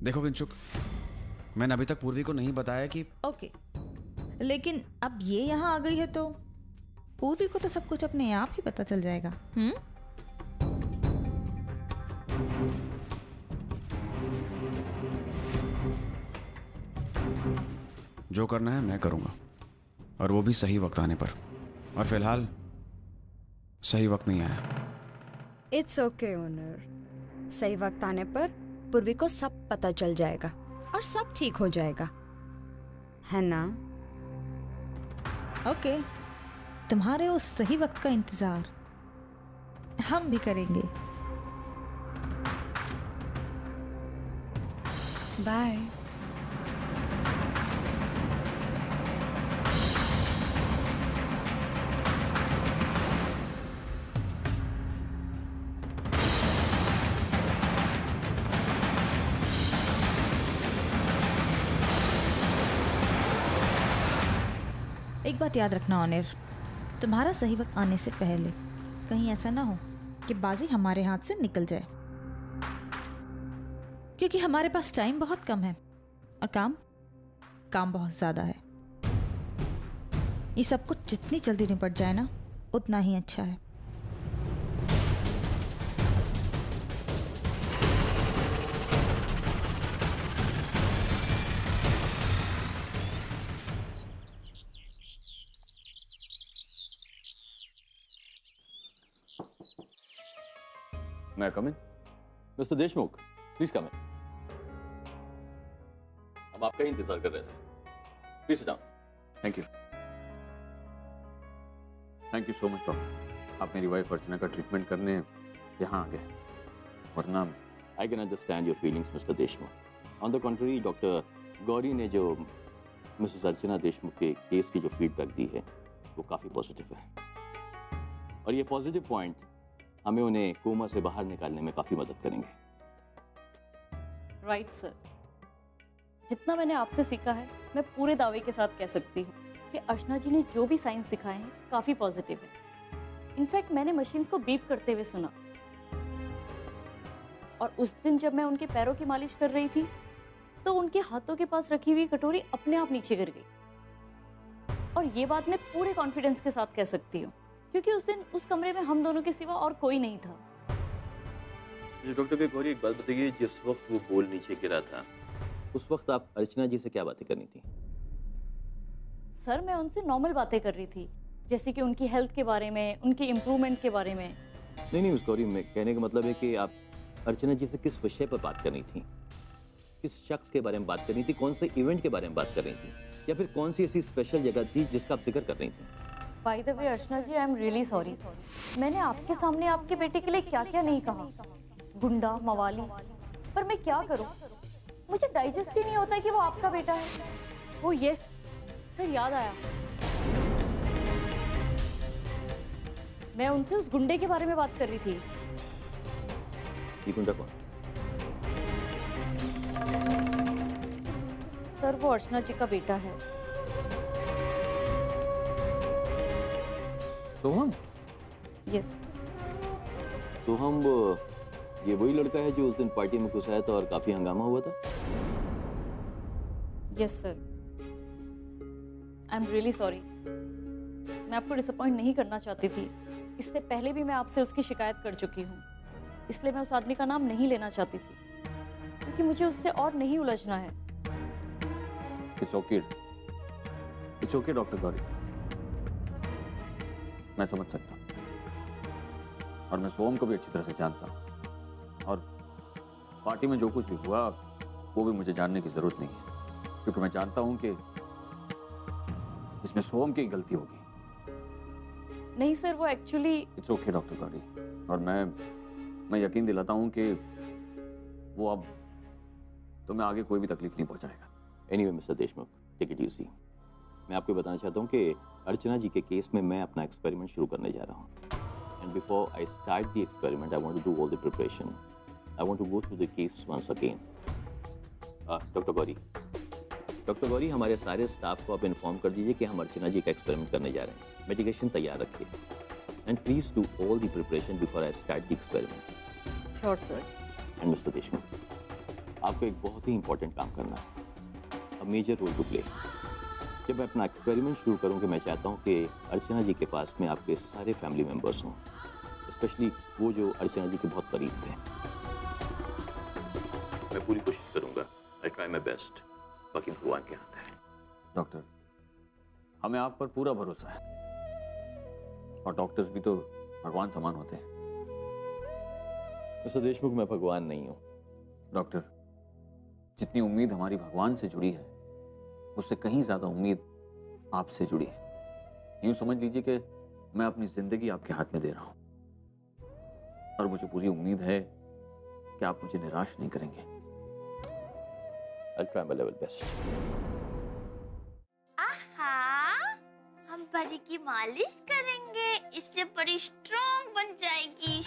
देखो किंचुक, मैंने अभी तक पूर्वी को नहीं बताया कि ओके, लेकिन अब ये यहाँ आ गई है तो पूर्वी को तो सब कुछ अपने आप ही पता चल जाएगा। जो करना है मैं करूंगा, और वो भी सही वक्त आने पर। और फिलहाल सही वक्त नहीं आया। इट्स ओके ओनर, सही वक्त आने पर पूर्वी को सब पता चल जाएगा और सब ठीक हो जाएगा, है ना? ओके, तुम्हारे उस सही वक्त का इंतजार हम भी करेंगे। बाय। एक बात याद रखना ऑनिर, तुम्हारा सही वक्त आने से पहले कहीं ऐसा ना हो कि बाजी हमारे हाथ से निकल जाए, क्योंकि हमारे पास टाइम बहुत कम है और काम बहुत ज्यादा है। ये सब कुछ जितनी जल्दी निपट जाए ना, उतना ही अच्छा है। May I come in? Mr. Deshmukh, please come in. हम आपका ही इंतजार कर रहे थे। Please sit down. Thank you. Thank you so much doctor, आप मेरी वाइफ अर्चना का ट्रीटमेंट करने यहाँ आ गए, वरना I can understand your feelings mister Deshmukh. On the contrary, doctor Gauri ने जो मिसेस अर्चना देशमुख के केस की जो फीडबैक दी है वो काफी पॉजिटिव है, और ये पॉजिटिव पॉइंट हमें उन्हें कोमा से बाहर निकालने में काफी मदद करेंगे। राइट सर, जितना मैंने आपसे सीखा है मैं पूरे दावे के साथ कह सकती हूँ कि अर्चना जी ने जो भी साइंस दिखाए हैं काफी पॉजिटिव है। इनफैक्ट मैंने मशीन को बीप करते हुए सुना, और उस दिन जब मैं उनके पैरों की मालिश कर रही थी तो उनके हाथों के पास रखी हुई कटोरी अपने आप नीचे गिर गई। और ये बात मैं पूरे कॉन्फिडेंस के साथ कह सकती हूँ, क्योंकि उस दिन उस कमरे में हम दोनों के सिवा और कोई नहीं था। डॉक्टर गौरी, एक बात बताइए, जिस वक्त वो बोल नीचे गिरा था उस वक्त आप अर्चना जी से क्या बातें करनी थी? सर, मैं उनसे नॉर्मल बातें कर रही थी, जैसे कि उनकी हेल्थ के बारे में, उनकी इम्प्रूवमेंट के बारे में। नहीं मिस गौरी, मैं कहने का मतलब है कि आप अर्चना जी से किस विषय पर बात करनी थी, किस शख्स के बारे में बात करनी थी, कौन से इवेंट के बारे में बात करनी थी, या फिर कौन सी ऐसी स्पेशल जगह थी जिसका आप जिक्र कर रही थी? By the way Archana ji, I am really sorry. मैंने आपके सामने आपके बेटे के लिए क्या क्या नहीं कहा, गुंडा, मवाली, पर मैं क्या करूं, मुझे डाइजेस्ट ही नहीं होता कि वो आपका बेटा है। ओ यस सर, याद आया, मैं उनसे उस गुंडे के बारे में बात कर रही थी। ये गुंडा कौन? सर, वो अर्चना जी का बेटा है। सोहम? यस। सोहम ये वही लड़का है जो उस दिन पार्टी में घुस आया था और काफी हंगामा हुआ था? Yes sir, I am really sorry. मैं आपको डिसअपॉइंट नहीं करना चाहती थी, इससे पहले भी मैं आपसे उसकी शिकायत कर चुकी हूँ, इसलिए मैं उस आदमी का नाम नहीं लेना चाहती थी, क्योंकि मुझे उससे और नहीं उलझना है। इट्स ओके डॉक्टर गौरी, मैं समझ सकता हूँ, और मैं सोहम को भी अच्छी तरह से जानता हूँ, और पार्टी में जो कुछ भी हुआ वो भी मुझे जानने की जरूरत नहीं है, क्योंकि मैं जानता हूँ कि इसमें सोहम की गलती होगी। नहीं सर, वो actually. It's okay doctor Gauri, और मैं यकीन दिलाता हूँ कि वो अब तुम्हें आगे कोई भी तकलीफ नहीं पहुंचाएगा। Anyway mister Deshmukh, take it easy. मैं आपको बताना चाहता हूँ कि अर्चना जी के केस में मैं अपना एक्सपेरिमेंट शुरू करने जा रहा हूँ, and before I start the experiment I want to do all the preparation. I want to go through the case once again. Doctor Gauri, हमारे सारे स्टाफ को आप इन्फॉर्म कर दीजिए कि हम अर्चना जी का एक्सपेरिमेंट करने जा रहे हैं। मेडिकेशन तैयार रखिए, and please do all the preparation before I start the experiment. Sure sir. And mister Deshmukh, आपको एक बहुत ही इंपॉर्टेंट काम करना है, a major role to play. जब मैं अपना एक्सपेरिमेंट शुरू करूं कि मैं चाहता हूं कि अर्चना जी के पास में आपके सारे फैमिली मेंबर्स हों, स्पेशली वो जो अर्चना जी के बहुत करीब थे। मैं पूरी कोशिश करूंगा, आई ट्राई माय बेस्ट, बाकी भगवान के हाथ है। डॉक्टर, हमें आप पर पूरा भरोसा है, और डॉक्टर्स भी तो भगवान समान होते हैं। मिस्टर देशमुख, मैं भगवान नहीं हूं। डॉक्टर, जितनी उम्मीद हमारी भगवान से जुड़ी है, उससे कहीं ज्यादा उम्मीद आपसे जुड़ी है। यूं समझ लीजिए कि मैं अपनी जिंदगी आपके हाथ में दे रहा हूं, और मुझे पूरी उम्मीद है कि आप मुझे निराश नहीं करेंगे। I try my level best. हम परी की मालिश करेंगे, इससे परी स्ट्रॉन्ग बन जाएगी।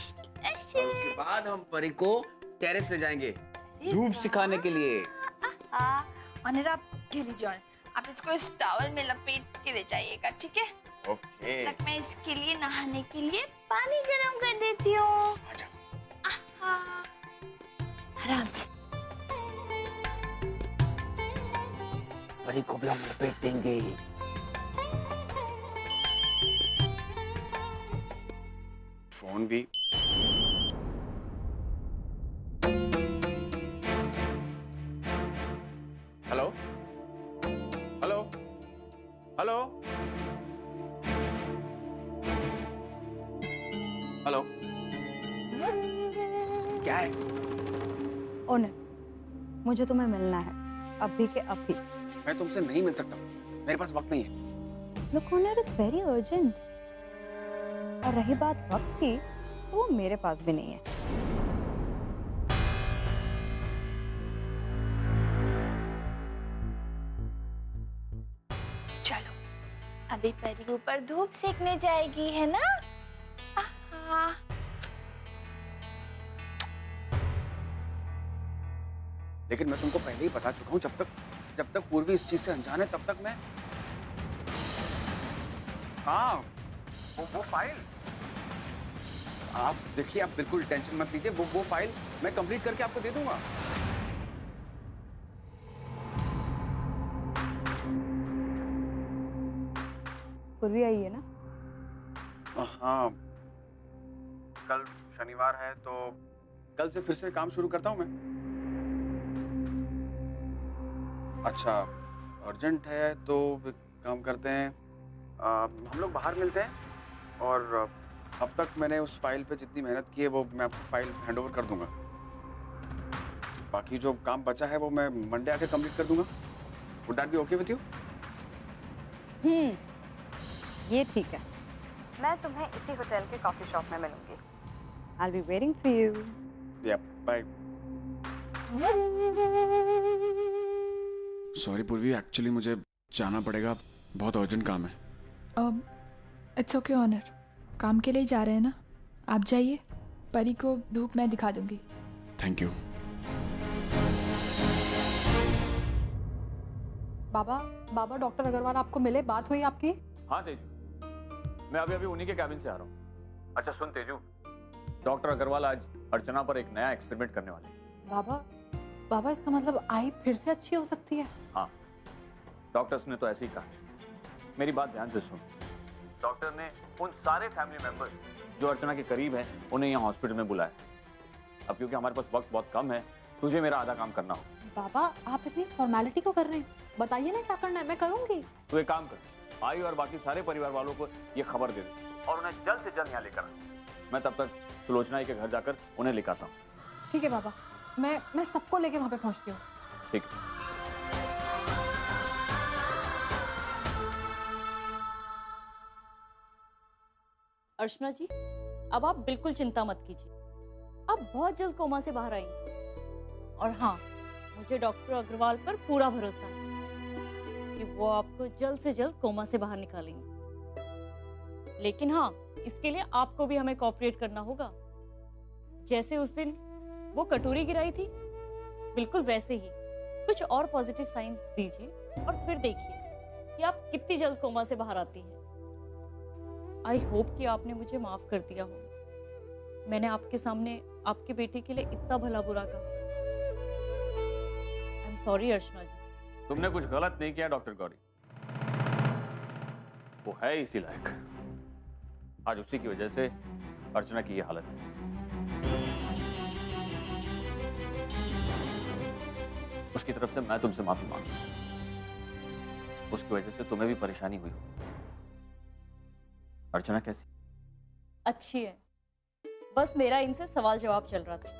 और उसके बाद हम परी को टेरेस ले जाएंगे धूप सिखाने के लिए। और आप खेली जॉन, आप इसको इस टॉवल में लपेट के ले जाइएगा, ठीक है? ओके। तक मैं इसके लिए नहाने के लिए पानी गरम कर देती हूँ। आराम से। परी को भी हम लपेट देंगे। फोन भी। हेलो हेलो हेलो हेलो, क्या है? ओनर, मुझे तुम्हें मिलना है, अभी के अभी। मैं तुमसे नहीं मिल सकता, मेरे पास वक्त नहीं है। Look owner, it's very urgent. और रही बात वक्त की, तो वो मेरे पास भी नहीं है। चलो, अभी परी ऊपर धूप सेकने जाएगी, है ना? आहा। लेकिन मैं तुमको पहले ही बता चुका हूँ, जब तक पूर्वी इस चीज से अनजान है, तब तक मैं। हाँ, वो फाइल आप देखिए, आप बिल्कुल टेंशन मत लीजिए। वो फाइल मैं कंप्लीट करके आपको दे दूंगा। पूर्वी आई है ना? हाँ, कल शनिवार है, तो कल से फिर से काम शुरू करता हूँ मैं। अच्छा, अर्जेंट है तो एक काम करते हैं, हम लोग बाहर मिलते हैं, और अब तक मैंने उस फाइल पे जितनी मेहनत की है वो मैं आपको फाइल हैंड ओवर कर दूंगा। बाकी जो काम बचा है वो मैं मंडे आके कंप्लीट कर दूंगा। Would that be okay with you? ये ठीक है। मैं तुम्हें इसी होटल के कॉफी शॉप में मिलूंगी। I'll be waiting for you. या बाय। सॉरी पूर्वी, एक्चुअली मुझे जाना पड़ेगा, बहुत अर्जेंट काम है। इट्स ओके ऑनर, काम के लिए जा रहे हैं ना, आप जाइए। परी को धूप मैं दिखा दूंगी। Thank you. बाबा डॉक्टर अग्रवाल आपको मिले? बात हुई आपकी? हाँ तेजू, मैं अभी उन्हीं के कैबिन से आ रहा हूँ। अच्छा सुन तेजू, डॉक्टर अग्रवाल आज अर्चना पर एक नया एक्सपेरिमेंट करने वाले हैं। बाबा इसका मतलब आई फिर से अच्छी हो सकती है? हाँ, डॉक्टर्स ने तो ऐसे ही कहा। मेरी बात ध्यान से सुन। डॉक्टर ने उन सारे फैमिली मेंबर्स जो अर्चना के करीब हैं, उन्हें यहाँ हॉस्पिटल में बुलाया। अब क्योंकि हमारे पास वक्त बहुत कम है, तुझे मेरा आधा काम करना हो। बाबा आप इतनी फॉर्मेलिटी क्यों कर रहे हैं? बताइए ना क्या करना है, मैं करूंगी। तू एक काम कर, आई और बाकी सारे परिवार वालों को ये खबर दे दे और उन्हें जल्द से जल्द यहाँ लेकर आ। मैं तब तक सुलोचना के घर जाकर उन्हें लिखाता हूँ। ठीक है बाबा, मैं सबको लेके वहाँ पे पहुँचती हूँ। ठीक है। अर्चना जी, अब आप बिल्कुल चिंता मत कीजिए, आप बहुत जल्द कोमा से बाहर आएंगे। और हाँ, मुझे डॉक्टर अग्रवाल पर पूरा भरोसा है कि वो आपको जल्द से जल्द कोमा से बाहर निकालेंगे। लेकिन हाँ, इसके लिए आपको भी हमें कोऑपरेट करना होगा। जैसे उस दिन वो कटोरी गिराई थी, बिल्कुल वैसे ही कुछ और पॉजिटिव साइंस दीजिए और फिर देखिए कि आप कितनी जल्द कोमा से बाहर आती हैं। आई होप कि आपने मुझे माफ कर दिया हो। मैंने आपके सामने आपके बेटे के लिए इतना भला बुरा कहा। सॉरी अर्चना जी। तुमने कुछ गलत नहीं किया डॉक्टर गौरी, वो है इसी लायक। आज उसी की वजह से अर्चना की ये हालत है। उसकी तरफ से मैं तुमसे माफी मांगता हूं। उसकी वजह से तुम्हें भी परेशानी हुई होगी। अर्चना कैसी? अच्छी है, बस मेरा इनसे सवाल जवाब चल रहा था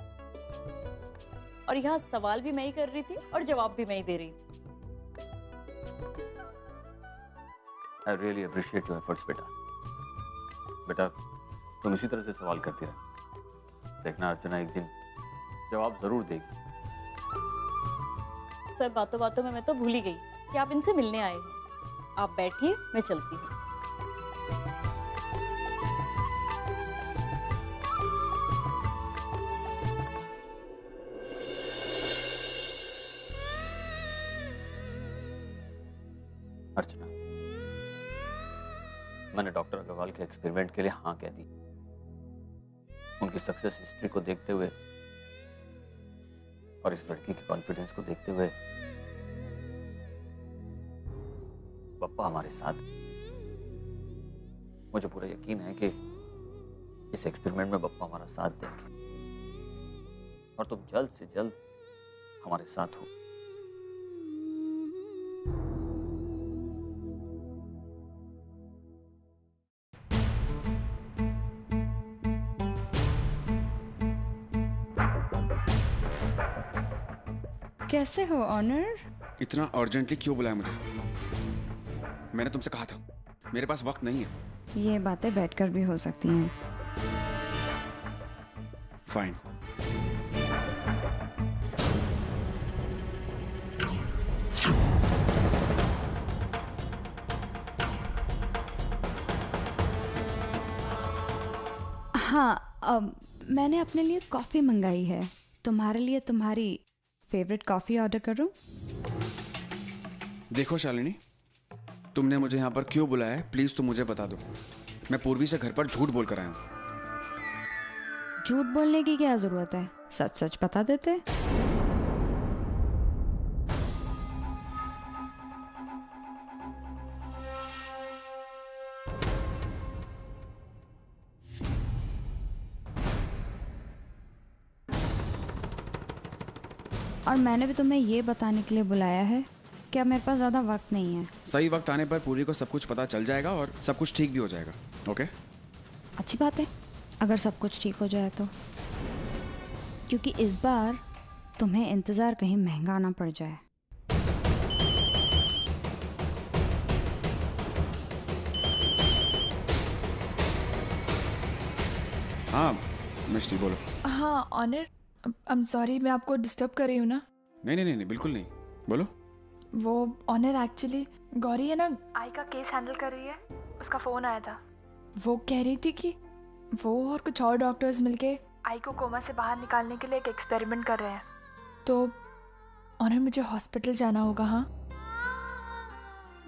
और यहाँ सवाल भी मैं ही कर रही थी और जवाब भी मैं ही दे रही थी। I really appreciate your efforts, बेटा। बेटा, तुम इसी तरह से सवाल करती रहो। देखना अर्चना एक दिन जवाब जरूर देगी। सर, बातों बातों में मैं तो भूल ही गई कि आप इनसे मिलने आए हैं। आप बैठिए, मैं चलती हूँ। अर्चना, मैंने डॉक्टर अग्रवाल के एक्सपेरिमेंट के लिए हाँ कह दी। उनकी सक्सेस हिस्ट्री को देखते हुए और इस लड़की के कॉन्फिडेंस को देखते हुए पप्पा हमारे साथ। मुझे पूरा यकीन है कि इस एक्सपेरिमेंट में पप्पा हमारा साथ देंगे और तुम जल्द से जल्द हमारे साथ हो। कैसे हो ऑनर? इतना अर्जेंटली क्यों बुलाया मुझे? मैंने तुमसे कहा था मेरे पास वक्त नहीं है। ये बातें बैठकर भी हो सकती हैं। फाइन। हाँ, मैंने अपने लिए कॉफ़ी मंगाई है। तुम्हारे लिए तुम्हारी फेवरेट कॉफ़ी ऑर्डर करूं? देखो शालिनी, तुमने मुझे यहाँ पर क्यों बुलाया है प्लीज तुम मुझे बता दो। मैं पूर्वी से घर पर झूठ बोल कर आया हूँ। झूठ बोलने की क्या जरूरत है, सच सच बता देते। और मैंने भी तुम्हें ये बताने के लिए बुलाया है कि अब मेरे पास ज़्यादा वक्त नहीं है। सही वक्त आने पर पूरी को सब कुछ पता चल जाएगा और सब कुछ ठीक भी हो जाएगा। ओके? अच्छी बात है अगर सब कुछ ठीक हो जाए तो, क्योंकि इस बार तुम्हें इंतज़ार कहीं महंगा ना पड़ जाए। हाँ मिष्टी बोलो। हाँ ऑनर, आई एम सॉरी मैं आपको डिस्टर्ब कर रही हूँ ना? नहीं बिल्कुल नहीं, बोलो। वो ऑनर एक्चुअली गौरी है ना, आई का केस हैंडल कर रही है, उसका फ़ोन आया था। वो कह रही थी कि वो और कुछ और डॉक्टर्स मिलके आई को कोमा से बाहर निकालने के लिए एक एक्सपेरिमेंट कर रहे हैं। तो ऑनर मुझे हॉस्पिटल जाना होगा। हाँ,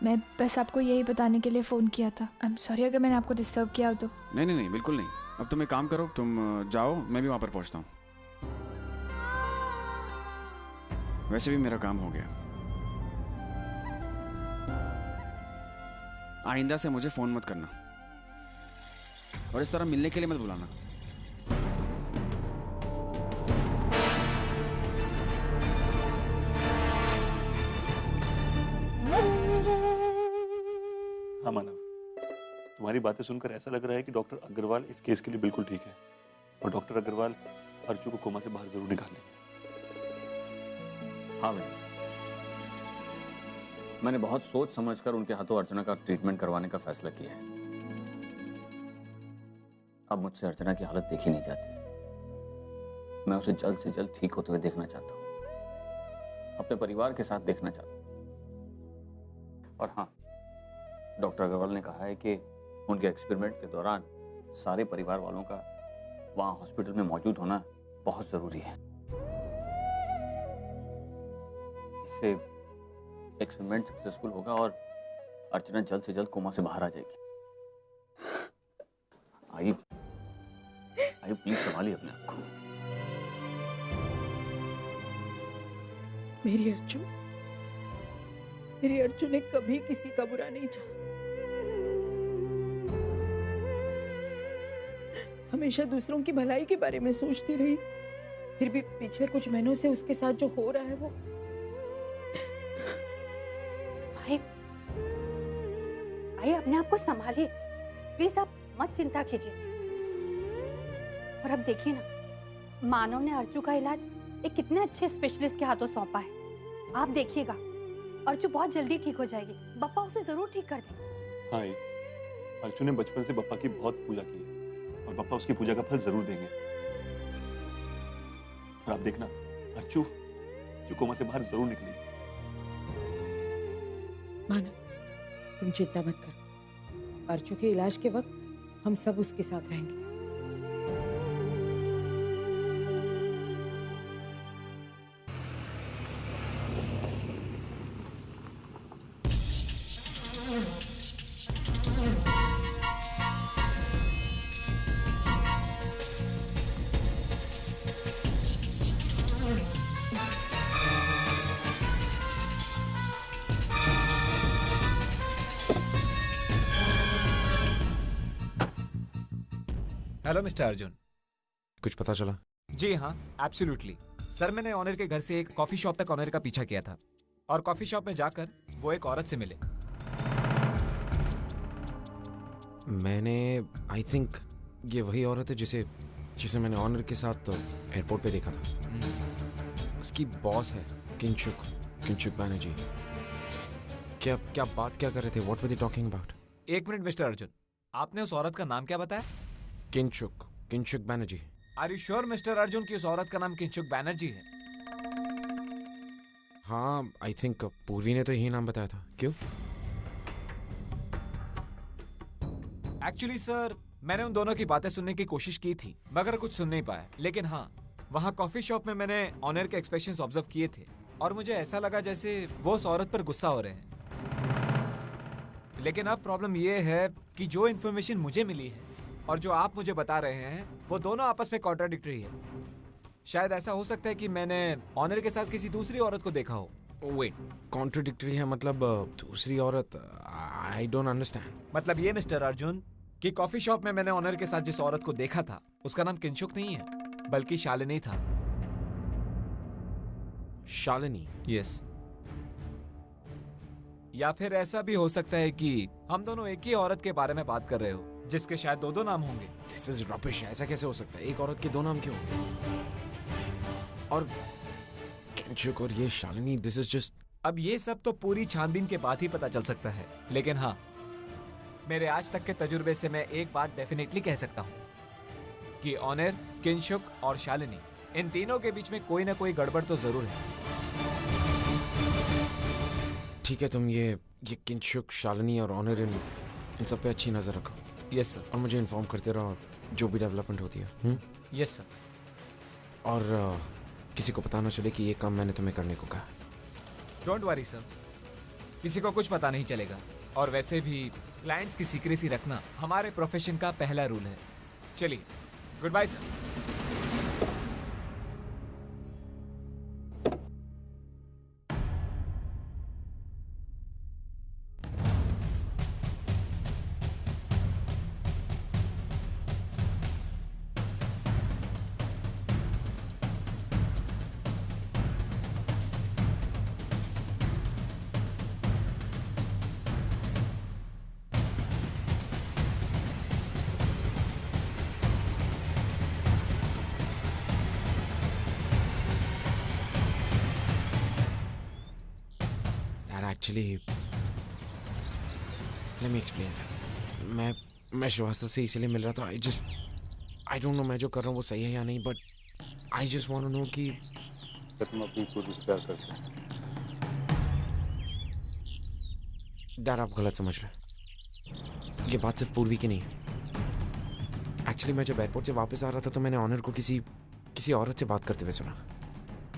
मैं बस आपको यही बताने के लिए फ़ोन किया था। आई एम सॉरी अगर मैंने आपको डिस्टर्ब किया हो तो। नहीं बिल्कुल नहीं। अब तुम एक काम करो, तुम जाओ, मैं भी वहाँ पर पहुँचता हूँ। वैसे भी मेरा काम हो गया। आइंदा से मुझे फोन मत करना और इस तरह मिलने के लिए मत बुलाना। हाँ मानव, तुम्हारी बातें सुनकर ऐसा लग रहा है कि डॉक्टर अग्रवाल इस केस के लिए बिल्कुल ठीक है और डॉक्टर अग्रवाल अर्जू को कोमा से बाहर जरूर निकालेंगे। हाँ भाई, मैंने बहुत सोच समझकर उनके हाथों अर्चना का ट्रीटमेंट करवाने का फैसला किया है। अब मुझसे अर्चना की हालत देखी नहीं जाती। मैं उसे जल्द से जल्द ठीक होते हुए देखना चाहता हूँ, अपने परिवार के साथ देखना चाहता हूँ। और हाँ, डॉक्टर अग्रवाल ने कहा है कि उनके एक्सपेरिमेंट के दौरान सारे परिवार वालों का वहाँ हॉस्पिटल में मौजूद होना बहुत जरूरी है। इससे एक्सपेरिमेंट सक्सेसफुल होगा और अर्चना जल्द से जल्द कोमा से बाहर आ जाएगी। आइए प्लीज संभालिए अपने आप को। मेरी अर्जुन ने कभी किसी का बुरा नहीं चाहा। हमेशा दूसरों की भलाई के बारे में सोचती रही, फिर भी पिछले कुछ महीनों से उसके साथ जो हो रहा है वो। भाई अपने आप को संभालिए प्लीज, आप मत चिंता कीजिए। और अब देखिए ना, मानव ने अर्जू का इलाज एक कितने अच्छे स्पेशलिस्ट के हाथों सौंपा है। आप देखिएगा अर्जू बहुत जल्दी ठीक हो जाएगी, बप्पा उसे जरूर ठीक कर देंगे। हाँ, अर्जू ने बचपन से बप्पा की बहुत पूजा की है और बप्पा उसकी पूजा का फल जरूर देंगे। और आप देखना, अर्जू कोमा से बाहर जरूर निकलेगी। मानव, तुम चिंता मत करो, अर्जू के इलाज के वक्त हम सब उसके साथ रहेंगे। Hello mister Arjun. कुछ पता चला? जी हाँ, एब्सोल्युटली सर। मैंने ऑनर के घर से एक कॉफी शॉप तक ऑनर का पीछा किया था और कॉफी शॉप में जाकर वो एक औरत से मिले। मैंने आई थिंक ये वही औरत है जिसे मैंने ऑनर के साथ एयरपोर्ट पे देखा था। उसकी बॉस है किंचुक बैनर्जी। क्या बात क्या कर रहे थे? What were they talking about? एक मिनट मिस्टर अर्जुन, आपने उस औरत का नाम क्या बताया? Kinchuk Banerjee. Are you sure mister Arjun कि उस औरत का नाम किंचुक बैनर्जी है? हाँ, आई थिंक पूर्वी ने तो यही नाम बताया था। क्यों? एक्चुअली सर, मैंने उन दोनों की बातें सुनने की कोशिश की थी मगर कुछ सुन नहीं पाया। लेकिन हाँ, वहाँ कॉफी शॉप में मैंने ऑनर के एक्सप्रेशंस ऑब्जर्व किए थे और मुझे ऐसा लगा जैसे वो उस औरत पर गुस्सा हो रहे हैं। लेकिन अब प्रॉब्लम ये है कि जो इन्फॉर्मेशन मुझे मिली है और जो आप मुझे बता रहे हैं वो दोनों आपस में कॉन्ट्राडिक्टरी है। शायद ऐसा हो सकता है कि मैंने ऑनर के साथ किसी दूसरी औरत को देखा हो। वेट, कॉन्ट्राडिक्टरी है मतलब दूसरी औरत? I don't understand. मतलब ये मिस्टर अर्जुन कि कॉफी शॉप में मैंने ऑनर के साथ जिस औरत को देखा था उसका नाम किंचुक नहीं है बल्कि शालिनी था। शालिनी? यस। या फिर ऐसा भी हो सकता है कि हम दोनों एक ही औरत के बारे में बात कर रहे हो जिसके शायद दो नाम होंगे। This is rubbish. ऐसा कैसे हो सकता है? एक औरत के दो नाम क्यों? और किंचुक और ये शालिनी, दिस इज जस्ट। अब ये सब तो पूरी छानबीन के बाद ही पता चल सकता है। लेकिन हाँ, मेरे आज तक के तजुर्बे से मैं एक बात डेफिनेटली कह सकता हूँ कि ऑनर, किंचुक और शालिनी, इन तीनों के बीच में कोई ना कोई गड़बड़ तो जरूर है। ठीक है, तुम ये किंचुक, शालिनी और ऑनर इन सब पे अच्छी नजर रखो। Yes sir. और मुझे इन्फॉर्म करते रहो जो भी डेवलपमेंट होती है। Yes sir. और किसी को पता ना चले कि ये काम मैंने तुम्हें करने को कहा। डोंट वरी सर, किसी को कुछ पता नहीं चलेगा। और वैसे भी क्लाइंट्स की सीक्रेसी रखना हमारे प्रोफेशन का पहला रूल है। चलिए, good bye sir. Actually, let me explain. मैं श्रीवास्तव से इसलिए मिल रहा था। I don't know मैं जो कर रहा हूँ वो सही है या नहीं, but I just want to know कि तुम अपनी पूर्वी से प्यार करते हो। डैड, आप गलत समझ रहे हैं। ये बात सिर्फ पूर्वी की नहीं है। एक्चुअली मैं जब एयरपोर्ट से वापस आ रहा था तो मैंने ऑनर को किसी औरत से बात करते हुए सुना।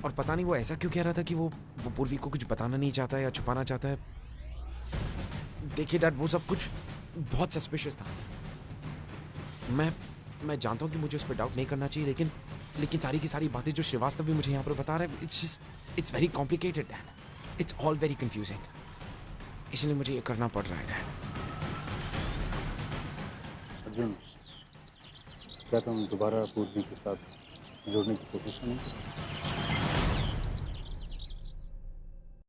और पता नहीं वो ऐसा क्यों कह रहा था कि वो पूर्वी को कुछ बताना नहीं चाहता है या छुपाना चाहता है। देखिए डैड, वो सब कुछ बहुत सस्पिशियस था। मैं जानता हूँ कि मुझे उस पर डाउट नहीं करना चाहिए, लेकिन लेकिन सारी की सारी बातें जो श्रीवास्तव भी मुझे यहाँ पर बता रहा है, it's very complicated Dan, it's all very confusing, इसलिए मुझे ये करना पड़ रहा है डैन। अर्जुन, क्या तुम दोबारा पूर्वी के साथ जोड़ने की कोशिश करेंगे?